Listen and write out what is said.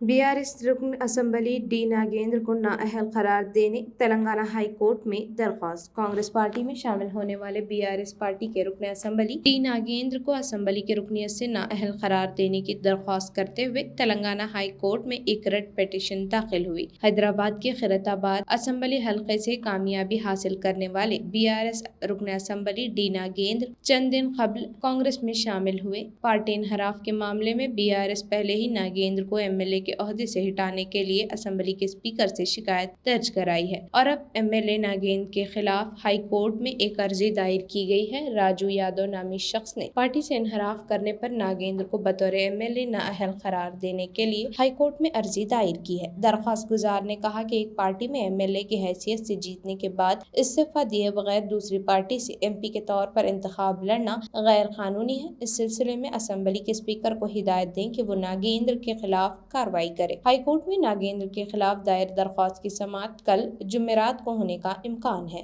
BRS रुकन assembly D Nagendra को नाअहल करार देने तेलंगाना हाई कोर्ट में दरख्वास्त। कांग्रेस पार्टी में शामिल होने वाले बीआरएस पार्टी के रुकन असम्बली डी नागेंद्र को असम्बली की रुकनीत से नाअहल करार देने की दरख्वास्त करते हुए तेलंगाना हाई कोर्ट में एक रिट पिटीशन दाखिल हुई। हैदराबाद के खैरताबाद असम्बली हल्के से कामयाबी हासिल करने वाले बीआरएस रुकन असम्बली डी नागेंद्र चंद दिन कबल कांग्रेस में शामिल हुए। पार्टी इनहराफ के मामले में बीआरएस पहले ही नागेंद्र को एमएलए के ओहदे से हटाने के लिए असम्बली के स्पीकर से शिकायत दर्ज कराई है और अब एमएलए नागेंद्र के खिलाफ हाई कोर्ट में एक अर्जी दायर की गई है। राजू यादव नामी शख्स ने पार्टी से इनहराफ करने पर नागेंद्र को बतौर एमएलए नाअहल करार देने के लिए हाई कोर्ट में अर्जी दायर की है। दरख्वास्त गुजार ने कहा कि एक पार्टी में एमएलए की हैसियत से जीतने के बाद इस्तीफा दिए बगैर दूसरी पार्टी से एमपी के तौर पर इंतखाब लड़ना गैर कानूनी है। इस सिलसिले में असम्बली के स्पीकर को हिदायत दें कि वो नागेंद्र के खिलाफ कार्रवाई करे। हाई कोर्ट में नागेंद्र के खिलाफ दायर दरख्वास्त की समाअत कल जुमेरात को होने का इम्कान है।